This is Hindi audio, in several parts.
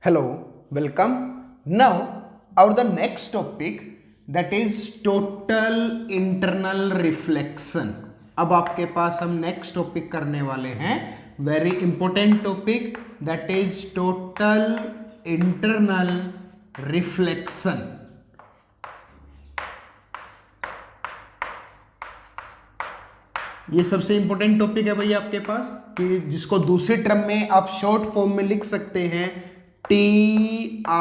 Hello, welcome. Now, our the next topic that is total internal reflection. अब आपके पास हम नेक्स्ट टॉपिक करने वाले हैं very important topic that is total internal reflection. ये सबसे इंपॉर्टेंट टॉपिक है भैया आपके पास कि जिसको दूसरी टर्म में आप शॉर्ट फॉर्म में लिख सकते हैं TIR.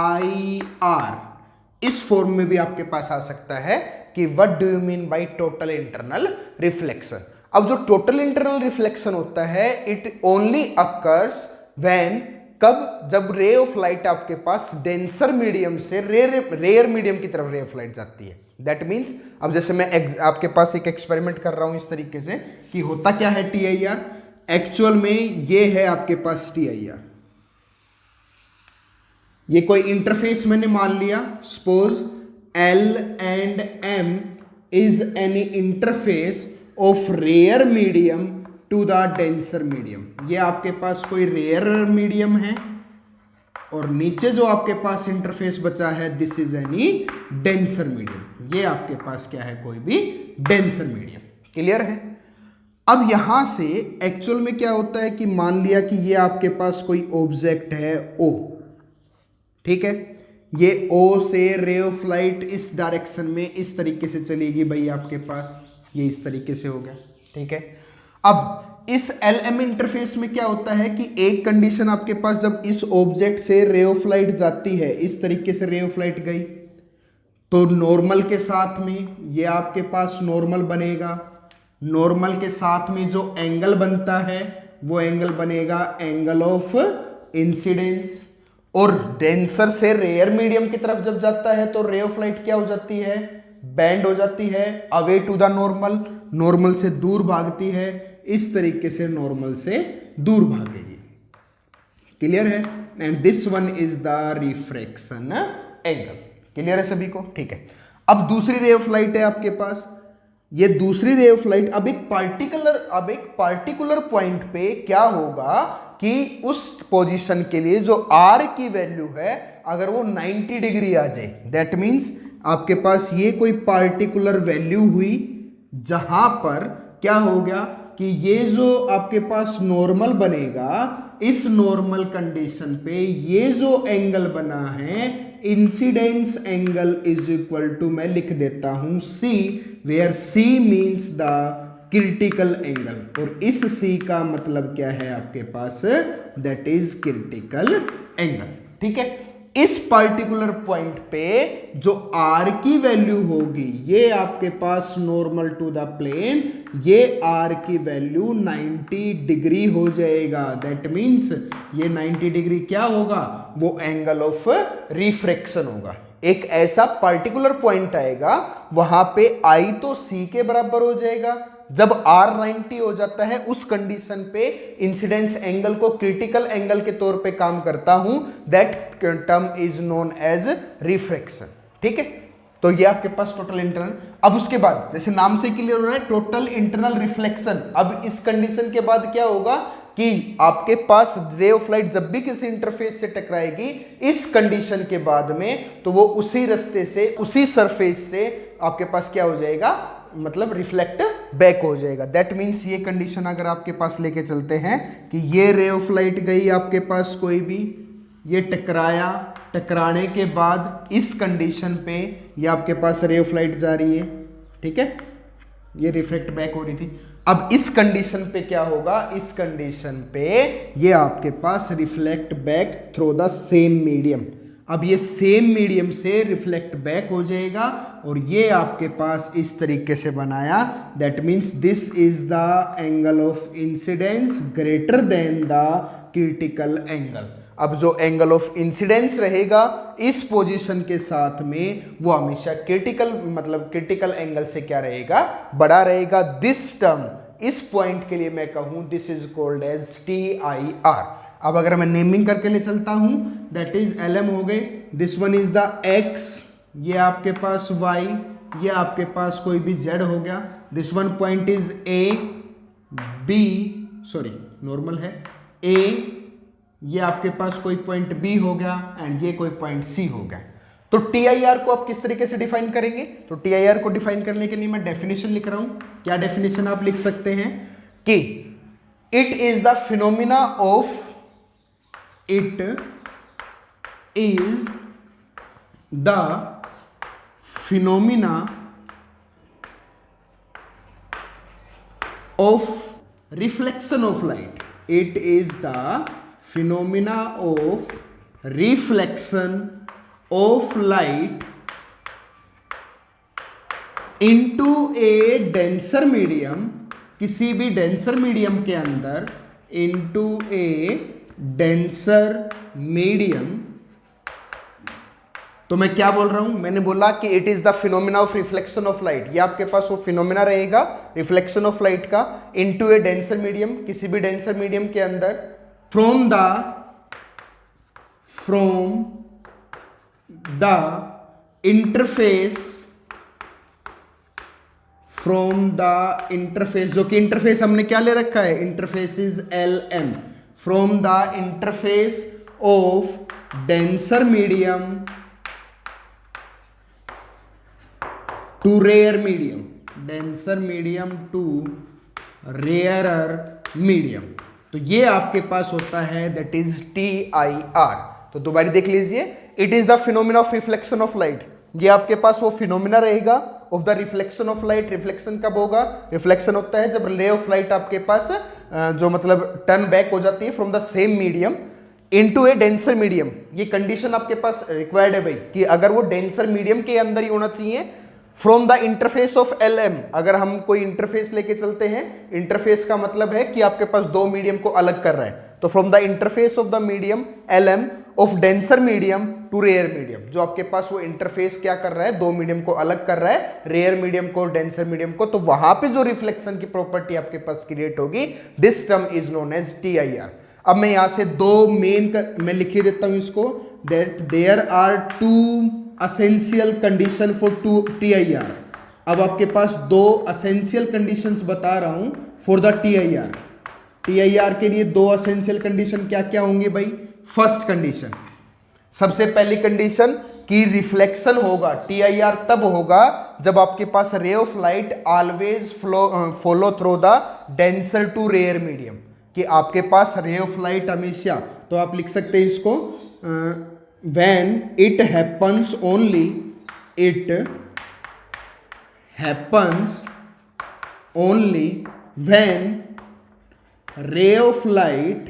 इस फॉर्म में भी आपके पास आ सकता है कि what do you mean by total internal reflection. अब जो टोटल इंटरनल रिफ्लेक्शन होता है इट ओनली अकर्स व्हेन कब जब रे ऑफ लाइट आपके पास डेंसर मीडियम से रेयर मीडियम की तरफ रे ऑफ लाइट जाती है. दैट मीन्स अब जैसे मैं आपके पास एक एक्सपेरिमेंट कर रहा हूं इस तरीके से कि होता क्या है TIR. एक्चुअल में ये है आपके पास TIR. ये कोई इंटरफेस मैंने मान लिया. Suppose L and M is any interface of rare medium to the denser medium. ये आपके पास कोई रेयर मीडियम है और नीचे जो आपके पास इंटरफेस बचा है this is any denser medium. ये आपके पास क्या है कोई भी डेंसर मीडियम. क्लियर है. अब यहां से एक्चुअल में क्या होता है कि मान लिया कि ये आपके पास कोई ऑब्जेक्ट है O. ठीक है. ये O से रे ऑफ लाइट इस डायरेक्शन में इस तरीके से चलेगी भाई आपके पास. ये इस तरीके से हो गया. ठीक है. अब इस LM इंटरफेस में क्या होता है कि एक कंडीशन आपके पास जब इस ऑब्जेक्ट से रे ऑफ लाइट जाती है इस तरीके से रे ऑफ लाइट गई तो नॉर्मल के साथ में ये आपके पास नॉर्मल बनेगा. नॉर्मल के साथ में जो एंगल बनता है वो एंगल बनेगा एंगल ऑफ इंसिडेंस. और डेंसर से रेयर मीडियम की तरफ जब जाता है तो रे ऑफ लाइट क्या हो जाती है बैंड हो जाती है away to the normal. Normal से दूर भागती है. इस तरीके से नॉर्मल से दूर भागेगी. क्लियर है. And this one is the refraction angle. Clear है सभी को. ठीक है. अब दूसरी रे ऑफ लाइट है आपके पास. ये दूसरी रे ऑफ लाइट अब एक पार्टिकुलर पॉइंट पे क्या होगा कि उस पोजीशन के लिए जो R की वैल्यू है अगर वो 90 डिग्री आ जाए दैट मीन्स आपके पास ये कोई पार्टिकुलर वैल्यू हुई जहां पर क्या हो गया कि ये जो आपके पास नॉर्मल बनेगा इस नॉर्मल कंडीशन पे ये जो एंगल बना है incidence angle is equal to मैं लिख देता हूं C where C means the critical angle. और इस C का मतलब क्या है आपके पास दैट इज क्रिटिकल एंगल. ठीक है. इस पार्टिकुलर पॉइंट पे जो R की वैल्यू होगी ये आपके पास नॉर्मल टू द प्लेन ये R की वैल्यू 90 डिग्री हो जाएगा. दैट मीन्स ये 90 डिग्री क्या होगा वो एंगल ऑफ रिफ्रैक्शन होगा. एक ऐसा पार्टिकुलर पॉइंट आएगा वहां पे I तो C के बराबर हो जाएगा. जब R 90 हो जाता है उस कंडीशन पे इंसिडेंस एंगल को क्रिटिकल एंगल के तौर पे काम करता हूं. That term is known as refraction. ठीक है. तो ये आपके पास टोटल इंटरनल. अब उसके बाद जैसे नाम से क्लियर हो रहा है टोटल इंटरनल रिफ्लेक्शन. अब इस कंडीशन के बाद क्या होगा कि आपके पास रे ऑफ लाइट जब भी किसी इंटरफेस से टकराएगी इस कंडीशन के बाद में तो वो उसी रास्ते से उसी सरफेस से आपके पास क्या हो जाएगा मतलब रिफ्लेक्ट बैक हो जाएगा. दैट मीन्स ये कंडीशन अगर आपके पास लेके चलते हैं कि ये रे ऑफ लाइट गई आपके पास कोई भी ये टकराने के बाद इस कंडीशन पे ये आपके पास रे ऑफ लाइट जा रही है. ठीक है. ये रिफ्लेक्ट बैक हो रही थी. अब इस कंडीशन पे क्या होगा इस कंडीशन पे ये आपके पास reflect back through the same medium. अब ये सेम मीडियम से रिफ्लेक्ट बैक हो जाएगा और ये आपके पास इस तरीके से बनाया. That means this is the angle of incidence greater than the critical angle. अब जो एंगल ऑफ इंसिडेंस रहेगा इस पोजीशन के साथ में वो हमेशा क्रिटिकल एंगल से क्या रहेगा बड़ा रहेगा. दिस टर्म इस पॉइंट के लिए मैं कहूं this is called as TIR. अब अगर मैं नेमिंग करके ले चलता हूं दैट इज LM हो गए. This one is the X. ये आपके पास Y. ये आपके पास कोई भी Z हो गया. This one point is A B sorry normal है A ये आपके पास कोई पॉइंट बी हो गया एंड ये कोई पॉइंट सी हो गया। तो टी आई आर को आप किस तरीके से डिफाइन करेंगे? तो टी आई आर को डिफाइन करने के लिए मैं डेफिनेशन लिख रहा हूं। क्या डेफिनेशन आप लिख सकते हैं कि it is the phenomena of reflection of light. It is the phenomena of reflection of light into a denser medium, किसी भी डेंसर मीडियम के अंदर, into a denser medium। तो मैं क्या बोल रहा हूं? मैंने बोला कि it is the phenomena of reflection of light. ये आपके पास वो फिनोमिना रहेगा रिफ्लेक्शन ऑफ लाइट का इनटू ए डेंसर मीडियम, किसी भी डेंसर मीडियम के अंदर, फ्रॉम द इंटरफेस, जो कि इंटरफेस हमने क्या ले रखा है? Interface is LM, from the interface of denser medium to rare medium, denser medium to rarer medium. तो ये आपके पास होता है दैट इज TIR। तो दोबारा देख लीजिए, it is the phenomena of reflection of light. ये आपके पास वो फिनोमिना रहेगा of the reflection of light. Reflection कब होगा? रिफ्लेक्शन होता है जब रे ऑफ लाइट आपके पास जो मतलब टर्न बैक हो जाती है from the same medium into A denser medium. ये कंडीशन आपके पास रिक्वायर्ड है भाई कि अगर वो डेंसर मीडियम के अंदर ही होना चाहिए from the interface of LM। अगर हम कोई इंटरफेस लेके चलते हैं, इंटरफेस का मतलब है कि आपके पास दो मीडियम को अलग कर रहा है, तो from the interface of the medium LM of denser medium to rare medium, जो आपके पास वो इंटरफेस क्या कर रहा है? दो मीडियम को अलग कर रहा है, रेयर मीडियम को और डेंसर मीडियम को। तो वहां पे जो रिफ्लेक्शन की प्रॉपर्टी आपके पास क्रिएट होगी, this term is known as TIR। अब मैं यहां से दो मैं लिख देता हूं इसको, that there are two essential condition for TIR। अब आपके पास दो असेंशियल कंडीशंस बता रहा हूं फॉर द TIR के लिए दो असेंशियल कंडीशन क्या क्या होंगे भाई? फर्स्ट कंडीशन, सबसे पहली कंडीशन कि रिफ्लेक्शन होगा, TIR तब होगा जब आपके पास ray of light always follow through the denser to rare medium, कि आपके पास रे ऑफ लाइट हमेशा, तो आप लिख सकते हैं इसको when it happens only when ray of light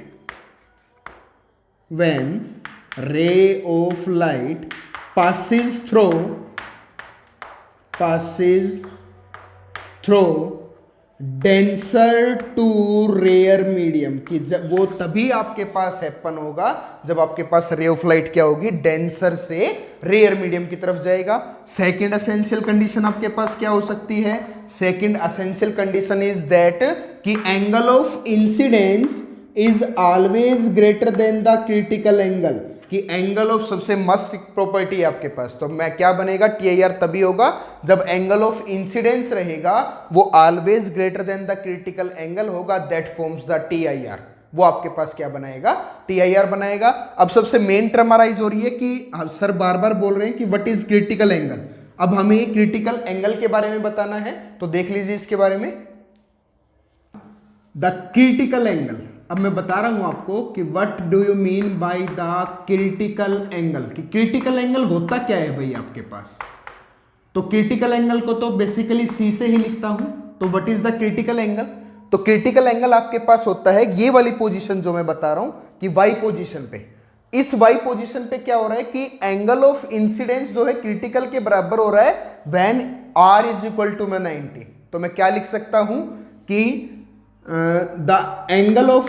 passes through denser to rare medium, कि जब वो तभी आपके पास हैपन होगा जब आपके पास रे ऑफ लाइट क्या होगी? डेंसर से रेयर मीडियम की तरफ जाएगा। सेकंड एसेंशियल कंडीशन आपके पास क्या हो सकती है? Second essential condition is that कि angle of incidence is always greater than the critical angle, कि एंगल ऑफ सबसे मस्ट प्रॉपर्टी है आपके पास। तो मैं क्या बनेगा? TIR तभी होगा जब एंगल ऑफ इंसिडेंस रहेगा वो always greater than the critical angle होगा, दैट फॉर्म्स द TIR। वो आपके पास क्या बनाएगा? TIR बनाएगा। अब सबसे मेन टर्म अराइज हो रही है कि सर बार बार बोल रहे हैं कि व्हाट इज क्रिटिकल एंगल। अब हमें क्रिटिकल एंगल के बारे में बताना है, तो देख लीजिए इसके बारे में। द क्रिटिकल एंगल, अब मैं बता रहा हूं आपको कि what do you mean by the critical angle, कि क्रिटिकल एंगल होता क्या है भाई आपके पास। तो क्रिटिकल एंगल को तो बेसिकली C से ही लिखता हूं। तो what is the critical angle? तो क्रिटिकल एंगल आपके पास होता है ये वाली पोजीशन जो मैं बता रहा हूं कि Y पोजीशन पे, इस Y पोजीशन पे क्या हो रहा है कि एंगल ऑफ इंसिडेंस जो है क्रिटिकल के बराबर हो रहा है when R is equal to 90। तो मैं क्या लिख सकता हूं कि the angle of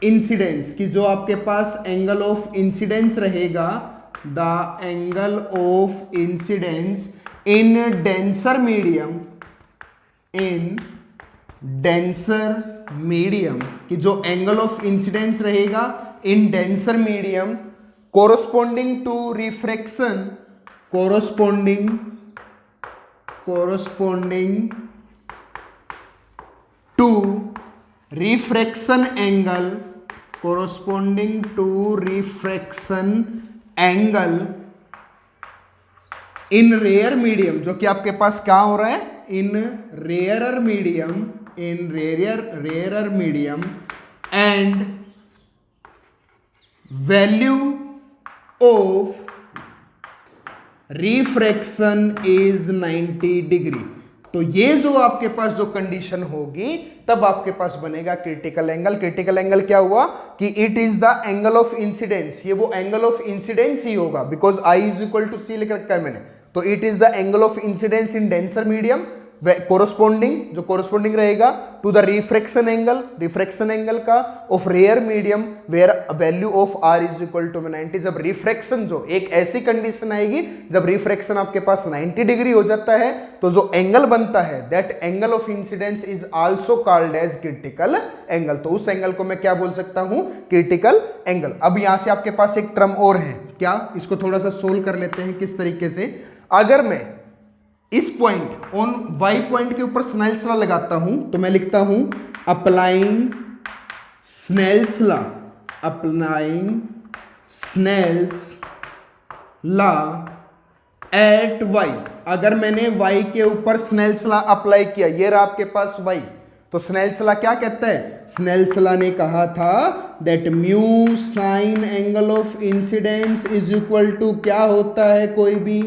incidence कि जो आपके पास एंगल ऑफ इंसिडेंस रहेगा, the angle of incidence in denser medium, कि जो एंगल ऑफ इंसिडेंस रहेगा in denser medium corresponding to refraction, corresponding to refraction angle corresponding to refraction angle in rare medium, जो कि आपके पास क्या हो रहा है, in rarer medium and value of refraction is 90 degree. तो ये जो आपके पास जो कंडीशन होगी तब आपके पास बनेगा क्रिटिकल एंगल। क्रिटिकल एंगल क्या हुआ कि it is the angle of incidence, ये वो एंगल ऑफ इंसिडेंस ही होगा, because I is equal to C लिख रखा है मैंने, तो it is the angle of incidence in denser medium corresponding, जो कोरोस्पोंडिंग रहेगा टू द रिफ्रैक्शन एंगल का of rare medium where value of R is equal to 90। जब रिफ्रैक्शन, जो एक ऐसी कंडीशन आएगी जब रिफ्रैक्शन आपके पास 90 डिग्री हो जाता है, तो जो एंगल बनता है that angle of incidence is also called as critical angle. तो उस एंगल को मैं क्या बोल सकता हूं, क्रिटिकल एंगल। अब यहां से आपके पास एक टर्म और है, क्या, इसको थोड़ा सा सोल्व कर लेते हैं किस तरीके से। अगर मैं इस पॉइंट ऑन वाई पॉइंट के ऊपर स्नेल्स लॉ लगाता हूं तो मैं लिखता हूं applying Snell's law at Y. अगर मैंने वाई के ऊपर स्नेल्स लॉ अप्लाई किया, ये रहा आपके पास वाई, तो स्नेल्स लॉ क्या कहता है, स्नेल्स लॉ ने कहा था that mu sine angle of incidence is equal to क्या होता है, कोई भी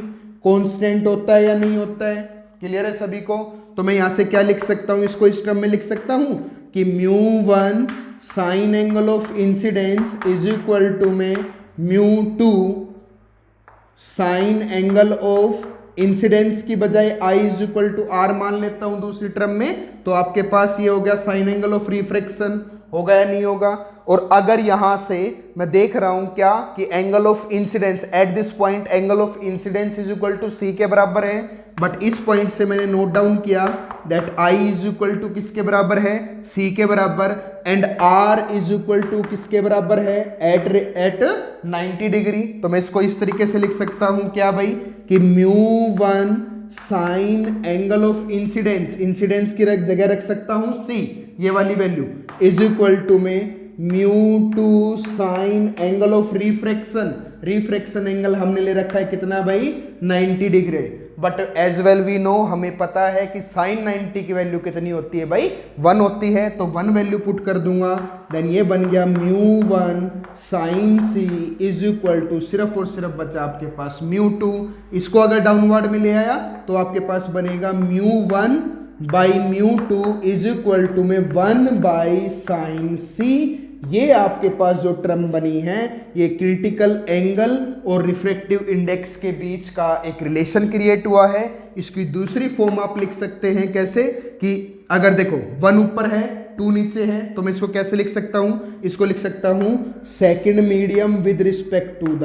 कांस्टेंट होता है या नहीं होता है। क्लियर है सभी को। तो मैं यहां से क्या लिख सकता हूं, इसको इस टर्म में लिख सकता हूं कि mu one sine angle of incidence is equal to में mu two sine angle of incidence की बजाय I is equal to R मान लेता हूं दूसरी टर्म में, तो आपके पास ये हो गया साइन एंगल ऑफ रिफ्रैक्शन, होगा या नहीं होगा। और अगर यहां से मैं देख रहा हूं क्या कि angle of incidence at this point angle of incidence is equal to C के बराबर है, बट इस पॉइंट से मैंने नोट डाउन किया that I is equal to किसके बराबर है, सी के बराबर, and R is equal to किसके बराबर है, एट 90 डिग्री। तो मैं इसको इस तरीके से लिख सकता हूं क्या भाई कि mu one sine angle of incidence की जगह रख सकता हूं सी, ये वाली वैल्यू, इज इक्वल टू में mu two sine angle of refraction angle हमने ले रखा है कितना भाई, 90 degree. But as well we know, हमें पता है कि साइन 90 की वैल्यू कितनी होती है भाई, 1 होती है, तो 1 वैल्यू पुट कर दूंगा, देन ये बन गया mu one sine C is equal to, सिर्फ और सिर्फ बचा आपके पास म्यू टू। इसको अगर डाउनवर्ड में ले आया तो आपके पास बनेगा mu one by mu two is equal to में 1 बाई साइन सी। ये आपके पास जो टर्म बनी है ये क्रिटिकल एंगल और रिफ्रैक्टिव इंडेक्स के बीच का एक रिलेशन क्रिएट हुआ है। इसकी दूसरी फॉर्म आप लिख सकते हैं कैसे कि अगर देखो 1 ऊपर है 2 नीचे है, तो मैं इसको कैसे लिख सकता हूं, इसको लिख सकता हूं second medium with respect to the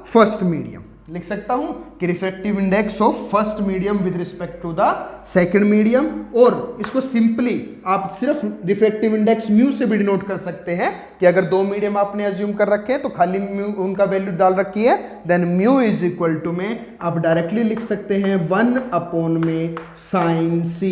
first medium, लिख सकता हूं कि refractive index of first medium with respect to the second medium. और इसको सिंपली आप सिर्फ रिफ्रैक्टिव इंडेक्स म्यू से भी डिनोट कर सकते हैं कि अगर 2 मीडियम आपने अज्यूम कर रखे हैं तो खाली म्यू उनका वैल्यू डाल रखी है, then mu is equal to में आप डायरेक्टली लिख सकते हैं 1 अपॉन में साइन सी,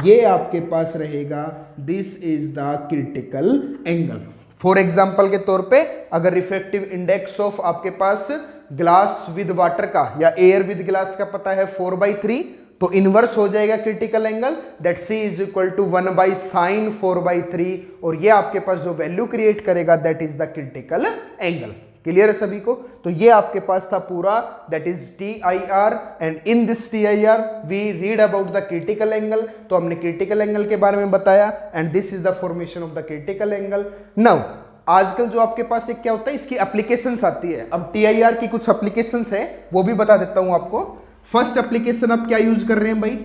ये आपके पास रहेगा, this is the critical angle. For example के तौर पे अगर रिफ्रैक्टिव इंडेक्स ऑफ आपके पास ग्लास विद वाटर का या एयर विद ग्लास का पता है 4/3, तो इनवर्स हो जाएगा critical angle, that C is equal to 1 by sine 4/3, और ये आपके पास जो वैल्यू क्रिएट करेगा that is the critical angle. Clear है सभी को। तो ये आपके पास था पूरा, that is TIR, and in this TIR we read about the critical angle. तो हमने क्रिटिकल एंगल के बारे में बताया and this is the formation of the critical angle. Now आजकल जो आपके पास एक क्या होता है, इसकी एप्लीकेशंस आती है। अब TIR की कुछ एप्लीकेशंस है वो भी बता देता हूं आपको। फर्स्ट एप्लीकेशन आप क्या यूज कर रहे हैं भाई,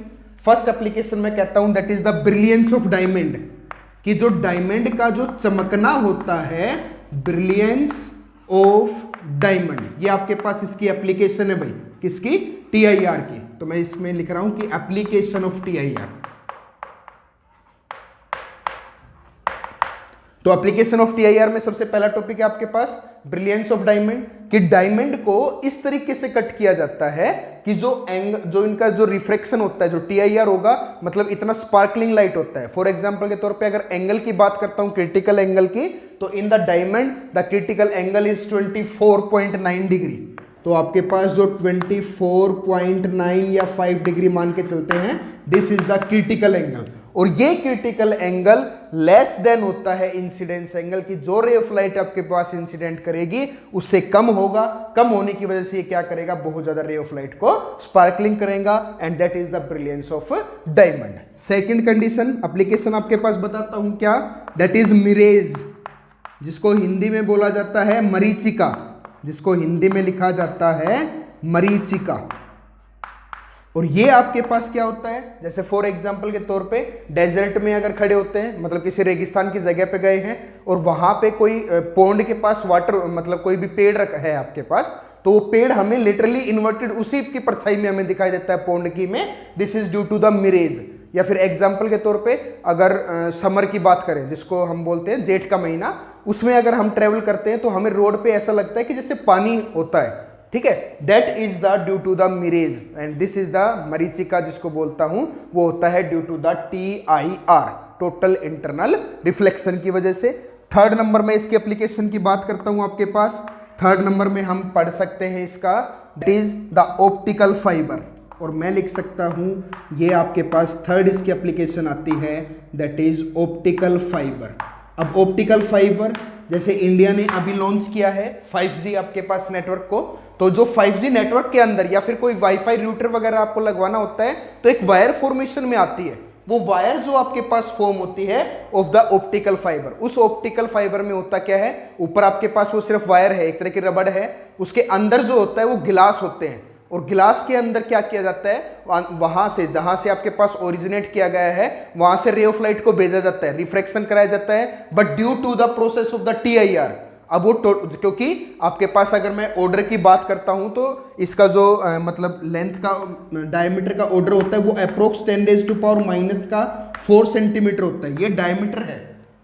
फर्स्ट एप्लीकेशन मैं कहता हूं that is the brilliance of diamond, कि जो डायमंड का जो चमकना होता है, ब्रिलियंस ऑफ डायमंड, ये आपके पास इसकी एप्लीकेशन है भाई, किसकी, TIR की। तो मैं इसमें लिख रहा हूं कि एप्लीकेशन ऑफ TIR। तो एप्लीकेशन ऑफ TIR में सबसे पहला टॉपिक है आपके पास ब्रिलियंस ऑफ डायमंड, कि डायमंड को इस तरीके से कट किया जाता है कि जो इनका जो रिफ्रैक्शन होता है, जो TIR होगा, मतलब इतना स्पार्कलिंग लाइट होता है। फॉर एग्जांपल के तौर पे अगर एंगल की बात करता हूं, क्रिटिकल एंगल की, तो in the diamond the critical angle is 24.9 degree. तो आपके पास जो 24.9 या 5 डिग्री मान के चलते हैं, this is the critical angle. और ये क्रिटिकल एंगल लेस देन होता है इंसिडेंस एंगल की, जो रे ऑफ लाइट आपके पास इंसिडेंट करेगी उससे कम होगा। कम होने की वजह से ये क्या करेगा, बहुत ज्यादा रे ऑफ लाइट को स्पार्कलिंग करेगा, and that is the brilliance of diamond. Second condition, application आपके पास बताता हूं क्या, दैट इज मिरेज, जिसको हिंदी में बोला जाता है मरीचिका, जिसको हिंदी में लिखा जाता है मरीचिका। और ये आपके पास क्या होता है, जैसे फॉर एग्जांपल के तौर पे डेजर्ट में अगर खड़े होते हैं, मतलब किसी रेगिस्तान की जगह पे गए हैं और वहां पे कोई पॉन्ड के पास वाटर, मतलब कोई भी पेड़ है आपके पास, तो वो पेड़ हमें लिटरली इन्वर्टेड उसी की परछाई में हमें दिखाई देता है पॉन्ड की में, this is due to the mirage. या फिर एग्जाम्पल के तौर पे अगर समर की बात करें, जिसको हम बोलते हैं जेठ का महीना, उसमें अगर हम ट्रेवल करते हैं तो हमें रोड पे ऐसा लगता है कि जैसे पानी होता है, ठीक है, that is the due to the mirage, and this is the मरीचिका जिसको बोलता हूं, वो होता है due to the TIR, total internal reflection की वजह से। थर्ड नंबर में इसके एप्लीकेशन की बात करता हूं आपके पास, थर्ड नंबर में हम पढ़ सकते हैं इसका, that is the optical fibre, और मैं लिख सकता हूं ये आपके पास थर्ड इसकी एप्लीकेशन आती है, दैट इज ऑप्टिकल फाइबर। अब ऑप्टिकल फाइबर, जैसे इंडिया ने अभी लॉन्च किया है 5G आपके पास नेटवर्क को, तो जो 5G नेटवर्क के अंदर या फिर कोई वाईफाई रूटर वगैरह आपको लगवाना होता है तो एक वायर फॉर्मेशन में आती है, वो वायर जो आपके पास फॉर्म होती है ऑफ द ऑप्टिकल फाइबर। उस ऑप्टिकल फाइबर में होता क्या है, ऊपर आपके पास वो सिर्फ वायर है, एक तरह की रबड़ है, उसके अंदर जो होता है वो गिलास होते हैं, और गिलास के अंदर क्या किया जाता है, वहां से जहां से आपके पास ओरिजिनेट किया गया है वहां से रे ऑफ लाइट को भेजा जाता है, रिफ्रैक्शन कराया जाता है, but due to the process of the TIR। अब वो क्योंकि आपके पास अगर मैं ऑर्डर की बात करता हूं तो इसका जो मतलब लेंथ का डायमीटर का ऑर्डर होता है वो अप्रोक्स 10⁻⁻⁴ सेंटीमीटर होता है। ये डायमीटर है,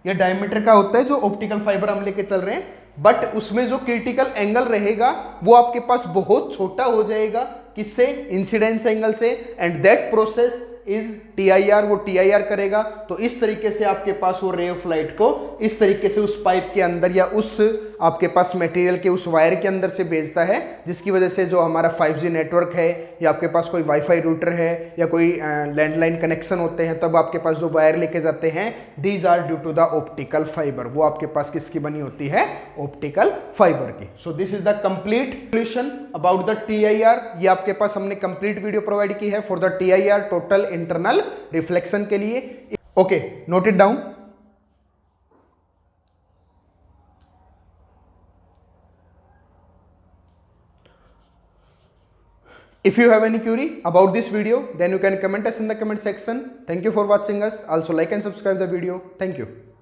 ये डायमीटर का होता है जो ऑप्टिकल फाइबर हम लेके चल रहे हैं, बट उसमें जो क्रिटिकल एंगल रहेगा वो आपके पास बहुत छोटा हो जाएगा, किससे, इंसिडेंस एंगल से, and that process is TIR, वो TIR करेगा। तो इस तरीके से आपके पास वो रे ऑफ लाइट को इस तरीके से उस पाइप के अंदर या उस आपके पास मटेरियल के उस वायर के अंदर से भेजता है, जिसकी वजह से जो हमारा 5G नेटवर्क है या आपके पास कोई वाईफाई रूटर है या कोई लैंडलाइन कनेक्शन होते हैं, तब आपके पास जो वायर लेके जाते हैं, these are due to the optical fibre. वो आपके पास किसकी बनी होती है, ऑप्टिकल फाइबर की। So this is the complete solution about the TIR। ये आपके पास हमने कंप्लीट वीडियो प्रोवाइड की है for the TIR, total internal reflection के लिए। Okay, note it down. If you have any query about this video, then you can comment us in the comment section. Thank you for watching us. Also like and subscribe the video. Thank you.